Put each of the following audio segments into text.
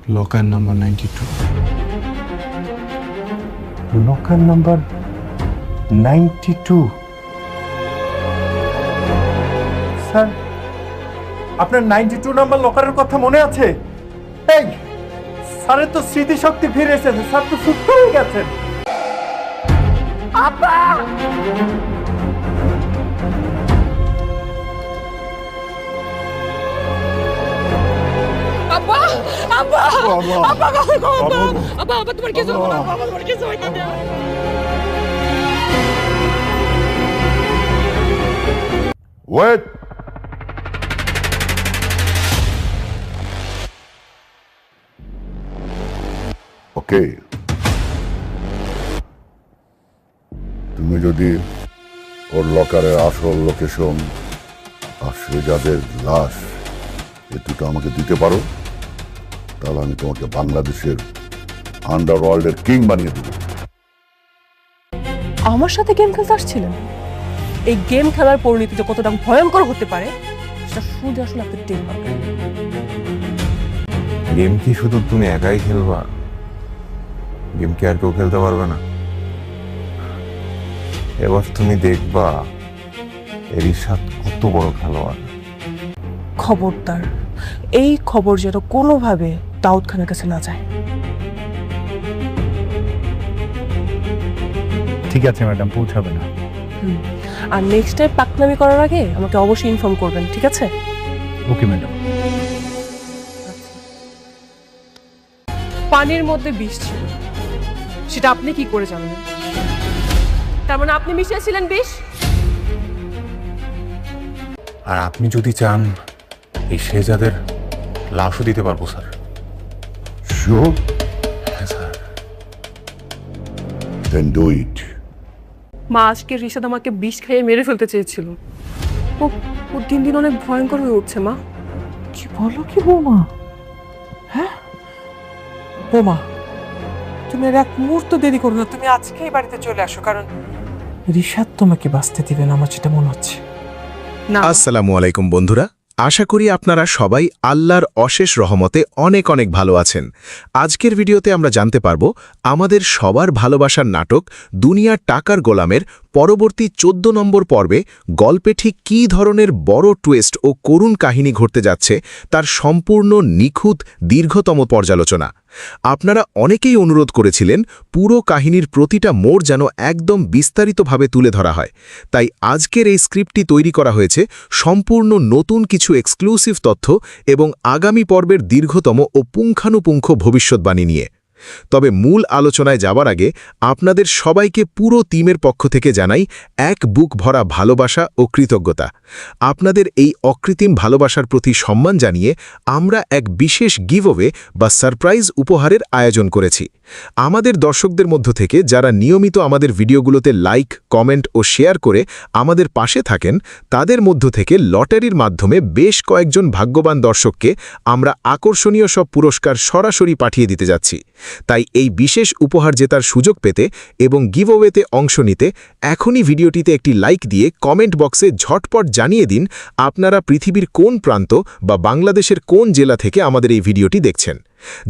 Locker number 92। Locker number 92। Sir, আপনার 92 number লকারের কথা মনে আছে? এই স্যারের তো স্মৃতিশক্তি ফিরে এসেছে, স্যার তো সুস্থ হয়ে গেছেন। আপা! আব্বা আব্বা আব্বা আব্বা আব্বা তোমার কিছু হলো না, আব্বা তোমার কিছু হইতো না। ওয়েট, ওকে, তুমি যদি ওর লকারের আসল লোকেশন আর সে যাদের লাশ এই দুটো আমাকে দিতে পারো, তাহলে আমি তোমাকে বাংলাদেশের আন্ডারওয়ার্ল্ডের কিং বানিয়ে দেবো। আমার সাথে গেম খেলতে আসছিলেন? এই গেম খেলার পরিণতি যে কতটা ভয়ঙ্কর হতে পারে সেটা শুধু আসলে আপনি টের পাবেন। গেম কি শুধু তুমি একাই খেলবা? গেম কি আর কেউ খেলতে পারবে না? এবার তুমি দেখবা রিশাদ কত বড় খেলোয়াড়। খবরদার, এই খবর যেন কোনোভাবে দাউদ খানের কাছে না যায়। ঠিক আছে ম্যাডাম, পৌঁছাবে না। আর নেক্সট টাইম পাকনামি করার আগে আমাকে অবশ্যই ইনফর্ম করবেন, ঠিক আছে? Okay madam. পানির মধ্যে বিষ ছিল, সেটা আপনি কি করে জানলেন? তার মানে আপনি মিশিয়েছিলেন বিষ? আর আপনি যদি চান এই শেহজাদের লাশও দিতে পারবো স্যার। শিওর? হ্যাঁ স্যার। Then do it. মা আজকে রিশাদ আমাকে বিষ খাইয়ে মেরে ফেলতে চেয়েছিল। ও দিন দিন অনেক ভয়ঙ্কর হয়ে উঠছে মা। কি বলো কি বৌমা? হ্যাঁ বৌমা, তুমি আর এক মুহূর্ত দেরি করো না, তুমি আজকেই বাড়িতে চলে আসো, কারণ রিশাদ তোমাকে বাঁচতে দিবে না, আমার যেটা মনে হচ্ছে। না, আসসালামু আলাইকুম বন্ধুরা, আশা করি আপনারা সবাই আল্লাহর অশেষ রহমতে অনেক অনেক ভালো আছেন। আজকের ভিডিওতে আমরা জানতে পারব আমাদের সবার ভালোবাসার নাটক দুনিয়ার টাকার গোলামের পরবর্তী 14 নম্বর পর্বে গল্পে ঠিক কী ধরনের বড় টুইস্ট ও করুণ কাহিনী ঘটতে যাচ্ছে তার সম্পূর্ণ নিখুঁত দীর্ঘতম পর্যালোচনা। আপনারা অনেকেই অনুরোধ করেছিলেন পুরো কাহিনীর প্রতিটা মোড় যেন একদম বিস্তারিতভাবে তুলে ধরা হয়, তাই আজকের এই স্ক্রিপ্টটি তৈরি করা হয়েছে সম্পূর্ণ নতুন কিছু এক্সক্লুসিভ তথ্য এবং আগামী পর্বের দীর্ঘতম ও পুঙ্খানুপুঙ্খ ভবিষ্যৎবাণী নিয়ে। তবে মূল আলোচনায় যাবার আগে আপনাদের সবাইকে পুরো টিমের পক্ষ থেকে জানাই এক বুক ভরা ভালোবাসা ও কৃতজ্ঞতা। আপনাদের এই অকৃত্রিম ভালোবাসার প্রতি সম্মান জানিয়ে আমরা এক বিশেষ গিভঅ্যাওয়ে বা সারপ্রাইজ উপহারের আয়োজন করেছি। আমাদের দর্শকদের মধ্য থেকে যারা নিয়মিত আমাদের ভিডিওগুলোতে লাইক, কমেন্ট ও শেয়ার করে আমাদের পাশে থাকেন, তাদের মধ্য থেকে লটারির মাধ্যমে বেশ কয়েকজন ভাগ্যবান দর্শককে আমরা আকর্ষণীয় সব পুরস্কার সরাসরি পাঠিয়ে দিতে যাচ্ছি। তাই এই বিশেষ উপহার জেতার সুযোগ পেতে এবং গিভঅ্যাওয়েতে অংশ নিতে এখনই ভিডিওটিতে একটি লাইক দিয়ে কমেন্ট বক্সে ঝটপট জানিয়ে দিন আপনারা পৃথিবীর কোন প্রান্ত বা বাংলাদেশের কোন জেলা থেকে আমাদের এই ভিডিওটি দেখছেন।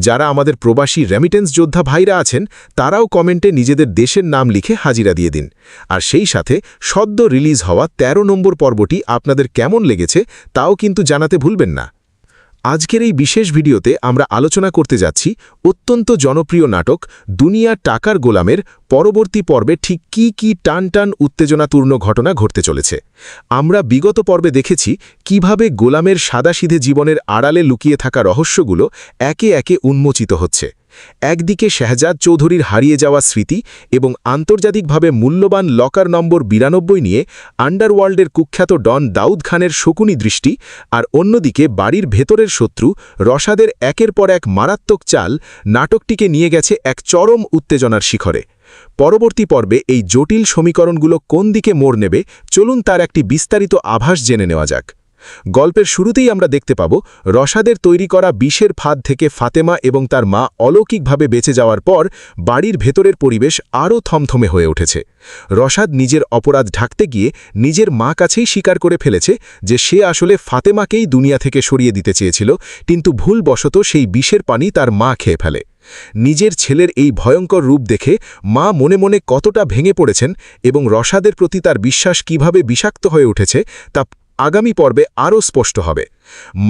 যারা আমাদের প্রবাসী রেমিটেন্স যোদ্ধা ভাইরা আছেন তারাও কমেন্টে নিজেদের দেশের নাম লিখে হাজিরা দিয়ে দিন। আর সেই সাথে সদ্য রিলিজ হওয়া 13 নম্বর পর্বটি আপনাদের কেমন লেগেছে তাও কিন্তু জানাতে ভুলবেন না। আজকের এই বিশেষ ভিডিওতে আমরা আলোচনা করতে যাচ্ছি অত্যন্ত জনপ্রিয় নাটক দুনিয়া টাকার গোলামের পরবর্তী পর্বে ঠিক কী কী টান টান উত্তেজনাপূর্ণ ঘটনা ঘটতে চলেছে। আমরা বিগত পর্বে দেখেছি কিভাবে গোলামের সাদাসিধে জীবনের আড়ালে লুকিয়ে থাকা রহস্যগুলো একে একে উন্মোচিত হচ্ছে। একদিকে শেহজাদ চৌধুরীর হারিয়ে যাওয়া স্মৃতি এবং আন্তর্জাতিকভাবে মূল্যবান লকার নম্বর 92 নিয়ে আন্ডারওয়ার্ল্ডের কুখ্যাত ডন দাউদ খানের শকুনি দৃষ্টি, আর অন্যদিকে বাড়ির ভেতরের শত্রু রশাদের একের পর এক মারাত্মক চাল নাটকটিকে নিয়ে গেছে এক চরম উত্তেজনার শিখরে। পরবর্তী পর্বে এই জটিল সমীকরণগুলো কোন দিকে মোড় নেবে, চলুন তার একটি বিস্তারিত আভাস জেনে নেওয়া যাক। গল্পের শুরুতেই আমরা দেখতে পাব রশাদের তৈরি করা বিষের ফাঁদ থেকে ফাতেমা এবং তার মা অলৌকিকভাবে বেঁচে যাওয়ার পর বাড়ির ভেতরের পরিবেশ আরও থমথমে হয়ে উঠেছে। রশাদ নিজের অপরাধ ঢাকতে গিয়ে নিজের মা কাছেই স্বীকার করে ফেলেছে যে সে আসলে ফাতেমাকেই দুনিয়া থেকে সরিয়ে দিতে চেয়েছিল, কিন্তু ভুলবশত সেই বিষের পানি তার মা খেয়ে ফেলে। নিজের ছেলের এই ভয়ঙ্কর রূপ দেখে মা মনে মনে কতটা ভেঙে পড়েছেন এবং রশাদের প্রতি তার বিশ্বাস কিভাবে বিষাক্ত হয়ে উঠেছে তা আগামী পর্বে আরও স্পষ্ট হবে।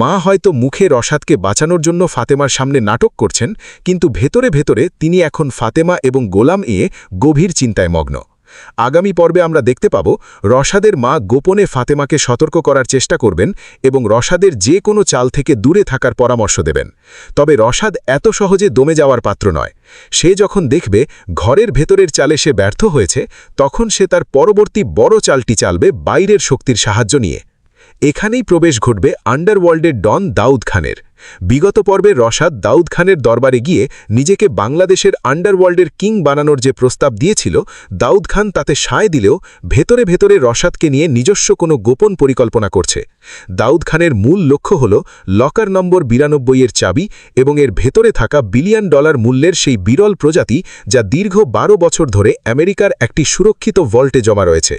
মা হয়তো মুখে রশাদকে বাঁচানোর জন্য ফাতেমার সামনে নাটক করছেন, কিন্তু ভেতরে ভেতরে তিনি এখন ফাতেমা এবং গোলাম নিয়ে গভীর চিন্তায় মগ্ন। আগামী পর্বে আমরা দেখতে পাব রশাদের মা গোপনে ফাতেমাকে সতর্ক করার চেষ্টা করবেন এবং রশাদের যে কোনো চাল থেকে দূরে থাকার পরামর্শ দেবেন। তবে রশাদ এত সহজে দমে যাওয়ার পাত্র নয়। সে যখন দেখবে ঘরের ভেতরের চালে সে ব্যর্থ হয়েছে, তখন সে তার পরবর্তী বড় চালটি চালবে বাইরের শক্তির সাহায্য নিয়ে। এখানেই প্রবেশ ঘটবে আন্ডারওয়ার্ল্ডের ডন দাউদ খানের। বিগত পর্বে রশাদ দাউদ খানের দরবারে গিয়ে নিজেকে বাংলাদেশের আন্ডারওয়ার্ল্ডের কিং বানানোর যে প্রস্তাব দিয়েছিল, দাউদ খান তাতে সায় দিলেও ভেতরে ভেতরে রশাদকে নিয়ে নিজস্ব কোনো গোপন পরিকল্পনা করছে। দাউদ খানের মূল লক্ষ্য হল লকার নম্বর 92-এর চাবি এবং এর ভেতরে থাকা $1 বিলিয়ন মূল্যের সেই বিরল প্রজাতি যা দীর্ঘ 12 বছর ধরে আমেরিকার একটি সুরক্ষিত ভল্টে জমা রয়েছে।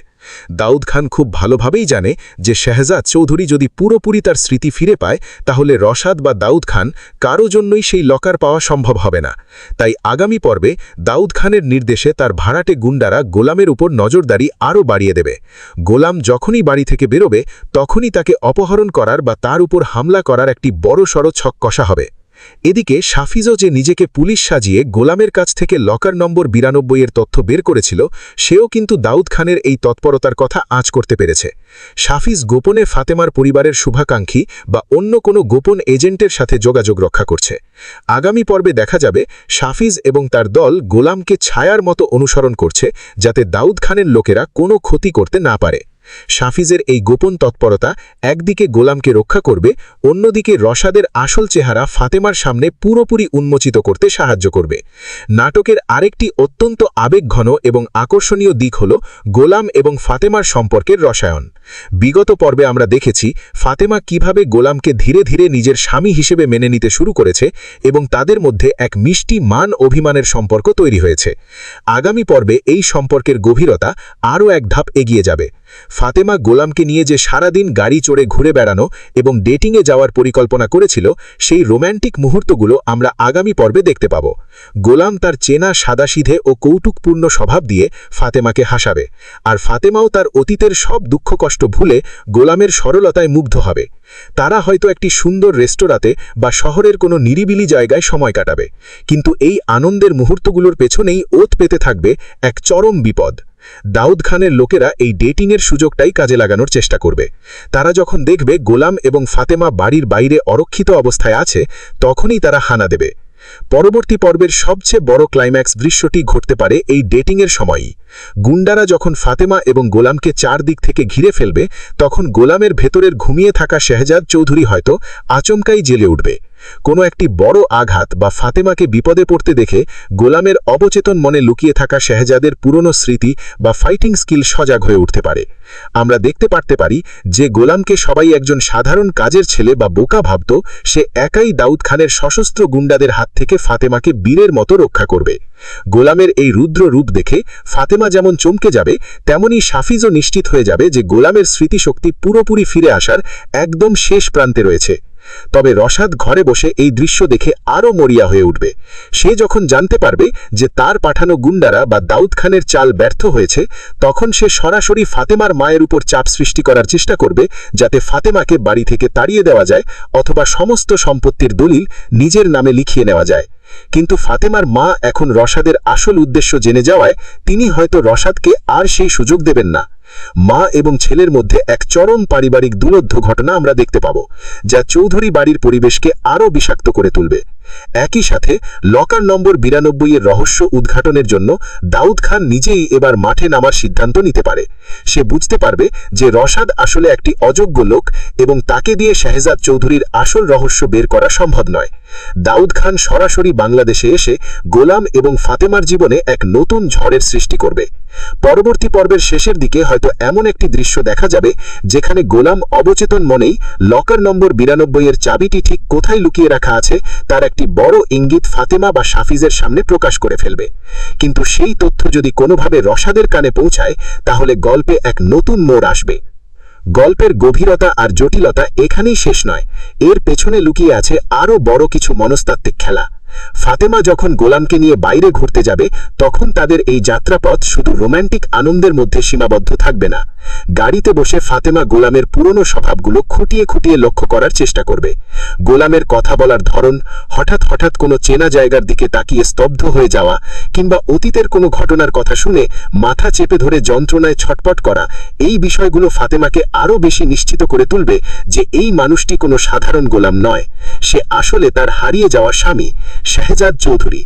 দাউদ খান খুব ভালোভাবেই জানে যে শেহজাদ চৌধুরী যদি পুরোপুরি তার স্মৃতি ফিরে পায়, তাহলে রশাদ বা দাউদ খান কারো জন্যই সেই লকার পাওয়া সম্ভব হবে না। তাই আগামী পর্বে দাউদ খানের নির্দেশে তার ভাড়াটে গুন্ডারা গোলামের উপর নজরদারি আরও বাড়িয়ে দেবে। গোলাম যখনই বাড়ি থেকে বেরোবে, তখনই তাকে অপহরণ করার বা তার উপর হামলা করার একটি বড়সড় ছক কষা হবে। এদিকে শাফিজও যে নিজেকে পুলিশ সাজিয়ে গোলামের কাছ থেকে লকার নম্বর 92-এর তথ্য বের করেছিল, সেও কিন্তু দাউদ খানের এই তৎপরতার কথা আঁচ করতে পেরেছে। শাফিজ গোপনে ফাতেমার পরিবারের শুভাকাঙ্ক্ষী বা অন্য কোনো গোপন এজেন্টের সাথে যোগাযোগ রক্ষা করছে। আগামী পর্বে দেখা যাবে শাফিজ এবং তার দল গোলামকে ছায়ার মতো অনুসরণ করছে, যাতে দাউদ খানের লোকেরা কোনো ক্ষতি করতে না পারে। শাফিজের এই গোপন তৎপরতা একদিকে গোলামকে রক্ষা করবে, অন্যদিকে রশাদের আসল চেহারা ফাতেমার সামনে পুরোপুরি উন্মোচিত করতে সাহায্য করবে। নাটকের আরেকটি অত্যন্ত আবেগঘন এবং আকর্ষণীয় দিক হল গোলাম এবং ফাতেমার সম্পর্কের রসায়ন। বিগত পর্বে আমরা দেখেছি ফাতেমা কিভাবে গোলামকে ধীরে ধীরে নিজের স্বামী হিসেবে মেনে নিতে শুরু করেছে এবং তাদের মধ্যে এক মিষ্টি মান অভিমানের সম্পর্ক তৈরি হয়েছে। আগামী পর্বে এই সম্পর্কের গভীরতা আরও এক ধাপ এগিয়ে যাবে। ফাতেমা গোলামকে নিয়ে যে সারাদিন গাড়ি চড়ে ঘুরে বেড়ানো এবং ডেটিংয়ে যাওয়ার পরিকল্পনা করেছিল, সেই রোম্যান্টিক মুহূর্তগুলো আমরা আগামী পর্বে দেখতে পাব। গোলাম তার চেনা সাদাসিধে ও কৌতুকপূর্ণ স্বভাব দিয়ে ফাতেমাকে হাসাবে, আর ফাতেমাও তার অতীতের সব দুঃখ কষ্ট ভুলে গোলামের সরলতায় মুগ্ধ হবে। তারা হয়তো একটি সুন্দর রেস্তোরাঁতে বা শহরের কোনো নিরিবিলি জায়গায় সময় কাটাবে, কিন্তু এই আনন্দের মুহূর্তগুলোর পেছনেই ওত পেতে থাকবে এক চরম বিপদ। দাউদ খানের লোকেরা এই ডেটিংয়ের সুযোগটাই কাজে লাগানোর চেষ্টা করবে। তারা যখন দেখবে গোলাম এবং ফাতেমা বাড়ির বাইরে অরক্ষিত অবস্থায় আছে, তখনই তারা হানা দেবে। পরবর্তী পর্বের সবচেয়ে বড় ক্লাইম্যাক্স দৃশ্যটি ঘটতে পারে এই ডেটিংয়ের সময়ই। গুন্ডারা যখন ফাতেমা এবং গোলামকে চারদিক থেকে ঘিরে ফেলবে, তখন গোলামের ভেতরের ঘুমিয়ে থাকা শেহজাদ চৌধুরী হয়তো আচমকাই জেলে উঠবে। কোনো একটি বড় আঘাত বা ফাতেমাকে বিপদে পড়তে দেখে গোলামের অবচেতন মনে লুকিয়ে থাকা শেহজাদের পুরনো স্মৃতি বা ফাইটিং স্কিল সজাগ হয়ে উঠতে পারে। আমরা দেখতে পারতে পারি যে গোলামকে সবাই একজন সাধারণ কাজের ছেলে বা বোকা ভাবত, সে একাই দাউদ খানের সশস্ত্র গুন্ডাদের হাত থেকে ফাতেমাকে বীরের মতো রক্ষা করবে। গোলামের এই রুদ্র রূপ দেখে ফাতেমা যেমন চমকে যাবে, তেমনি শাফিজও নিশ্চিত হয়ে যাবে যে গোলামের স্মৃতিশক্তি পুরোপুরি ফিরে আসার একদম শেষ প্রান্তে রয়েছে। তবে রশাদ ঘরে বসে এই দৃশ্য দেখে আরও মরিয়া হয়ে উঠবে। সে যখন জানতে পারবে যে তার পাঠানো গুন্ডারা বা দাউদ খানের চাল ব্যর্থ হয়েছে, তখন সে সরাসরি ফাতেমার মায়ের উপর চাপ সৃষ্টি করার চেষ্টা করবে, যাতে ফাতেমাকে বাড়ি থেকে তাড়িয়ে দেওয়া যায় অথবা সমস্ত সম্পত্তির দলিল নিজের নামে লিখিয়ে নেওয়া যায়। কিন্তু ফাতেমার মা এখন রশাদের আসল উদ্দেশ্য জেনে যাওয়ায় তিনি হয়তো রশাদকে আর সেই সুযোগ দেবেন না। মা এবং ছেলের মধ্যে এক চরম পারিবারিক দুরুদ্ধ ঘটনা আমরা দেখতে পাব, যা চৌধুরী বাড়ির পরিবেশকে আরও বিষাক্ত করে তুলবে। একই সাথে লকার নম্বর 92-এর রহস্য উদ্ঘাটনের জন্য দাউদ খান নিজেই এবার মাঠে নামার সিদ্ধান্ত নিতে পারে। সে বুঝতে পারবে যে রশাদ আসলে একটি অযোগ্য লোক এবং তাকে দিয়ে শেহজাদ চৌধুরীর আসল রহস্য বের করা সম্ভব নয়। দাউদ খান সরাসরি বাংলাদেশে এসে গোলাম এবং ফাতেমার জীবনে এক নতুন ঝড়ের সৃষ্টি করবে। পরবর্তী পর্বের শেষের দিকে হয়তো এমন একটি দৃশ্য দেখা যাবে যেখানে গোলাম অবচেতন মনেই লকার নম্বর 92 এর চাবিটি ঠিক কোথায় লুকিয়ে রাখা আছে তার একটি বড় ইঙ্গিত ফাতেমা বা শাফিজের সামনে প্রকাশ করে ফেলবে। কিন্তু সেই তথ্য যদি কোনোভাবে রশাদের কানে পৌঁছায় তাহলে গল্পে এক নতুন মোড় আসবে। গল্পের গভীরতা আর জটিলতা এখানেই শেষ নয়, এর পেছনে লুকিয়ে আছে আরও বড় কিছু মনস্তাত্ত্বিক খেলা। ফাতেমা যখন গোলামকে নিয়ে বাইরে ঘুরতে যাবে তখন তাদের এই যাত্রাপথ শুধু রোম্যান্টিক আনন্দের মধ্যে সীমাবদ্ধ থাকবে না। গাড়িতে বসে ফাতেমা গোলামের পুরনো স্বভাবগুলো খুঁটিয়ে খুঁটিয়ে লক্ষ্য করার চেষ্টা করবে। গোলামের কথা বলার ধরন, হঠাৎ হঠাৎ কোনো চেনা জায়গার দিকে তাকিয়ে স্তব্ধ হয়ে যাওয়া, কিংবা অতীতের কোনো ঘটনার কথা শুনে মাথা চেপে ধরে যন্ত্রণায় ছটপট করা, এই বিষয়গুলো ফাতেমাকে আরও বেশি নিশ্চিত করে তুলবে যে এই মানুষটি কোনো সাধারণ গোলাম নয়, সে আসলে তার হারিয়ে যাওয়া স্বামী শাহজাদ চৌধুরী।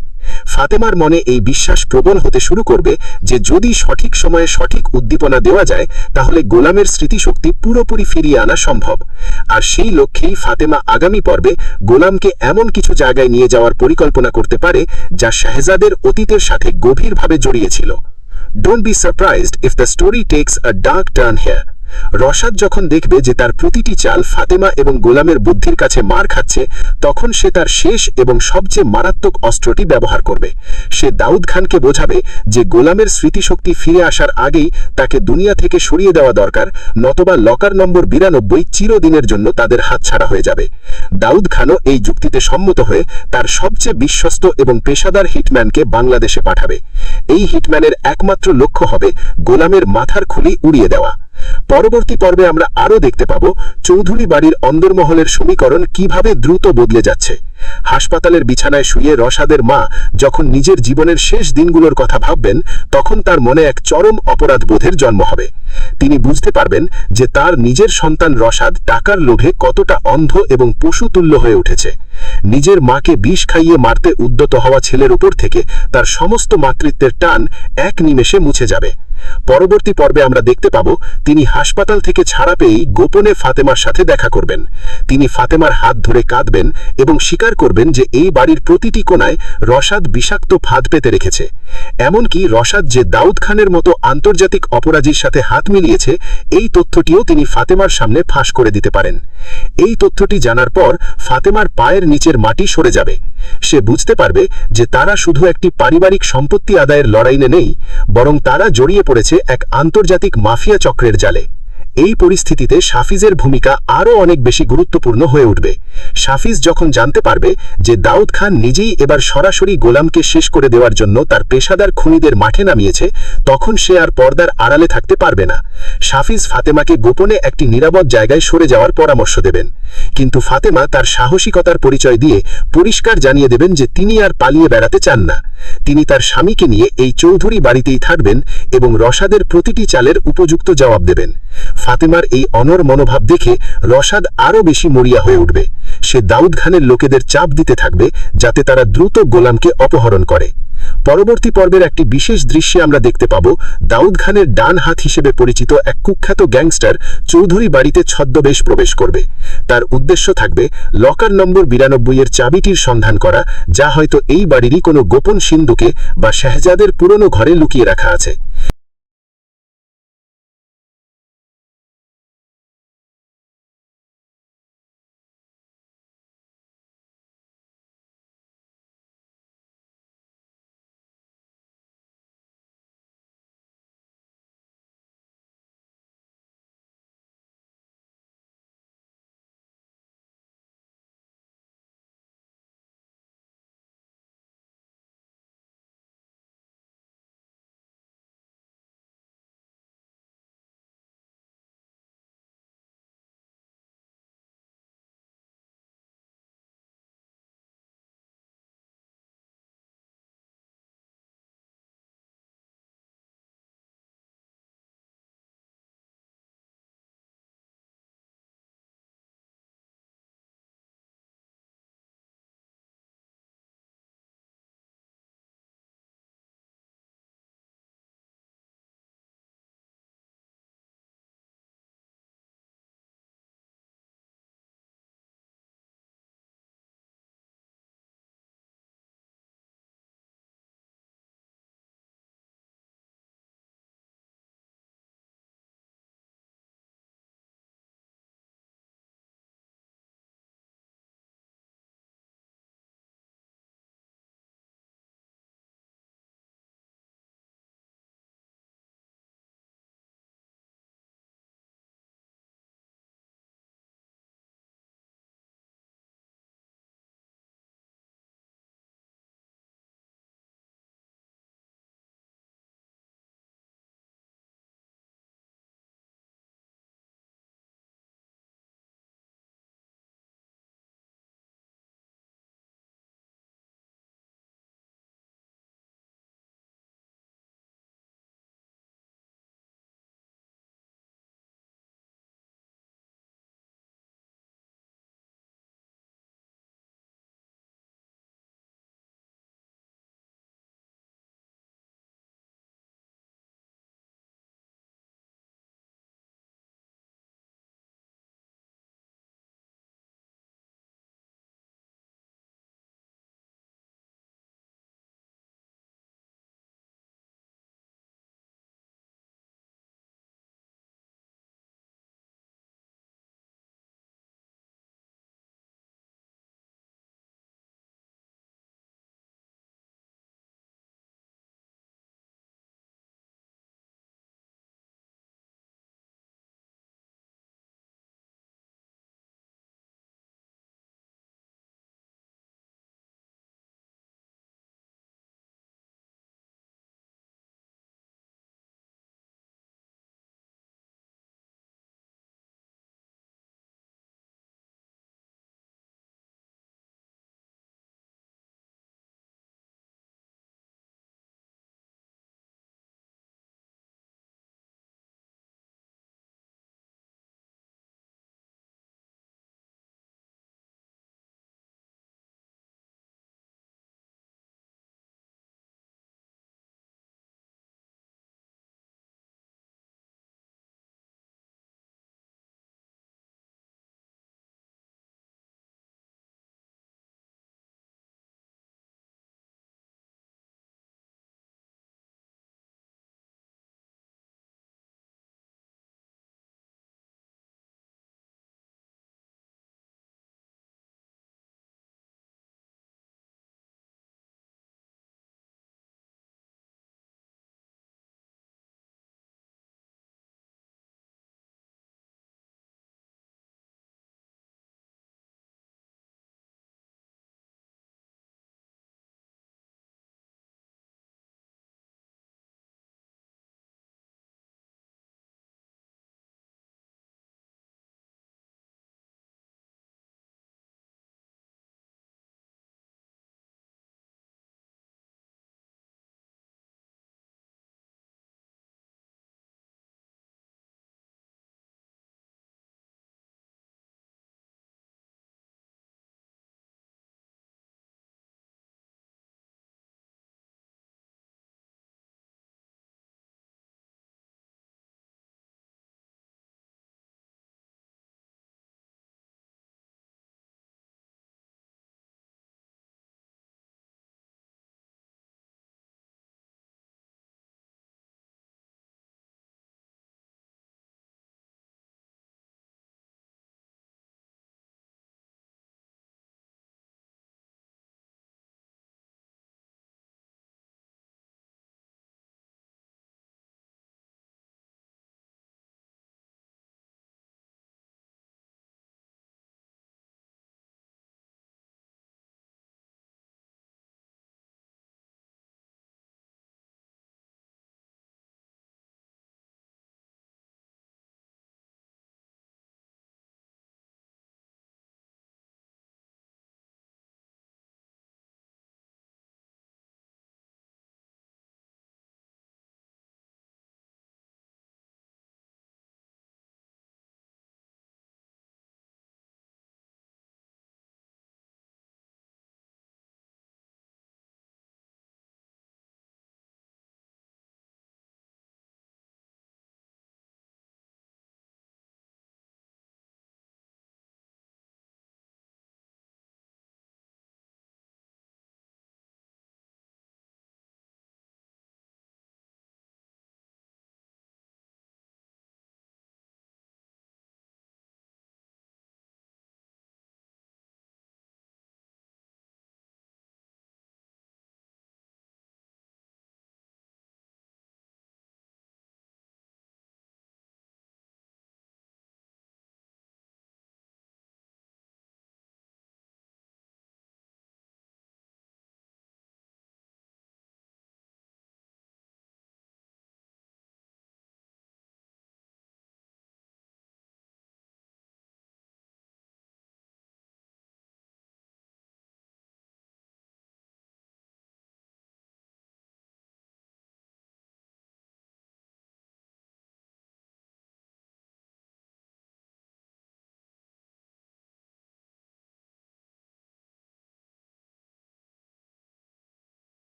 ফাতেমার মনে এই বিশ্বাস প্রবল হতে শুরু করবে যে যদি সঠিক সময়ে সঠিক উদ্দীপনা দেওয়া যায় তাহলে গোলামের স্মৃতিশক্তি পুরোপুরি ফিরিয়ে আনা সম্ভব। আর সেই লক্ষ্যেই ফাতেমা আগামী পর্বে গোলামকে এমন কিছু জায়গায় নিয়ে যাওয়ার পরিকল্পনা করতে পারে যা শাহজাদের অতীতের সাথে গভীরভাবে জড়িয়েছিল। Don't be surprised if the story takes a dark turn here. রশাদ যখন দেখবে যে তার প্রতিটি চাল ফাতেমা এবং গোলামের বুদ্ধির কাছে মার খাচ্ছে তখন সে তার শেষ এবং সবচেয়ে মারাত্মক অস্ত্রটি ব্যবহার করবে। সে দাউদ খানকে বোঝাবে যে গোলামের স্মৃতিশক্তি ফিরে আসার আগেই তাকে দুনিয়া থেকে সরিয়ে দেওয়া দরকার, নতবা লকার নম্বর 92 চিরদিনের জন্য তাদের হাতছাড়া হয়ে যাবে। দাউদ খানও এই যুক্তিতে সম্মত হয়ে তার সবচেয়ে বিশ্বস্ত এবং পেশাদার হিটম্যানকে বাংলাদেশে পাঠাবে। এই হিটম্যানের একমাত্র লক্ষ্য হবে গোলামের মাথার খুলি উড়িয়ে দেওয়া। পরবর্তী পর্বে আমরা আরও দেখতে পাব চৌধুরী বাড়ির অন্দরমহলের সমীকরণ কিভাবে দ্রুত বদলে যাচ্ছে। হাসপাতালের বিছানায় শুয়ে রশাদের মা যখন নিজের জীবনের শেষ দিনগুলোর কথা ভাববেন তখন তার মনে এক চরম অপরাধ বোধের জন্ম হবে। তিনি বুঝতে পারবেন যে তার নিজের সন্তান রশাদ টাকার লোভে কতটা অন্ধ এবং পশুতুল্য হয়ে উঠেছে। নিজের মাকে বিষ খাইয়ে মারতে উদ্যত হওয়া ছেলের উপর থেকে তার সমস্ত মাতৃত্বের টান এক নিমেষে মুছে যাবে। পরবর্তী পর্বে আমরা দেখতে পাব তিনি হাসপাতাল থেকে ছাড়া পেয়েই গোপনে ফাতেমার সাথে দেখা করবেন। তিনি ফাতেমার হাত ধরে কাঁদবেন এবং স্বীকার করবেন যে এই বাড়ির প্রতিটি কোণায় রশাদ বিষাক্ত ফাঁদ পেতে রেখেছে। এমনকি রশাদ যে দাউদ খানের মতো আন্তর্জাতিক অপরাধীর সাথে হাত মিলিয়েছে এই তথ্যটিও তিনি ফাতেমার সামনে ফাঁস করে দিতে পারেন। এই তথ্যটি জানার পর ফাতেমার পায়ের নিচের মাটি সরে যাবে। সে বুঝতে পারবে যে তারা শুধু একটি পারিবারিক সম্পত্তি আদায়ের লড়াইয়ে নেই, বরং তারা জড়িয়ে পড়েছে এক আন্তর্জাতিক মাফিয়া চক্রের জালে। এই পরিস্থিতিতে শাফিজের ভূমিকা আরও অনেক বেশি গুরুত্বপূর্ণ হয়ে উঠবে। শাফিজ যখন জানতে পারবে যে দাউদ খান নিজেই এবার সরাসরি গোলামকে শেষ করে দেওয়ার জন্য তার পেশাদার খুনিদের মাঠে নামিয়েছে তখন সে আর পর্দার আড়ালে থাকতে পারবে না। শাফিজ ফাতেমাকে গোপনে একটি নিরাপদ জায়গায় সরে যাওয়ার পরামর্শ দেবেন, কিন্তু ফাতেমা তার সাহসিকতার পরিচয় দিয়ে পরিষ্কার জানিয়ে দেবেন যে তিনি আর পালিয়ে বেড়াতে চান না। তিনি তার স্বামীকে নিয়ে এই চৌধুরী বাড়িতেই থাকবেন এবং রশাদের প্রতিটি চালের উপযুক্ত জবাব দেবেন। ফাতেমার এই অনড় মনোভাব দেখে রশাদ আরও বেশি মরিয়া হয়ে উঠবে। সে দাউদ খানের লোকেদের চাপ দিতে থাকবে যাতে তারা দ্রুত গোলামকে অপহরণ করে। পরবর্তী পর্বের একটি বিশেষ দৃশ্যে আমরা দেখতে পাব দাউদ খানের ডান হাত হিসেবে পরিচিত এক কুখ্যাত গ্যাংস্টার চৌধুরী বাড়িতে ছদ্মবেশ প্রবেশ করবে। তার উদ্দেশ্য থাকবে লকার নম্বর 92 এর চাবিটির সন্ধান করা, যা হয়তো এই বাড়িরই কোনো গোপন সিন্ধুকে বা শাহজাদের পুরনো ঘরে লুকিয়ে রাখা আছে।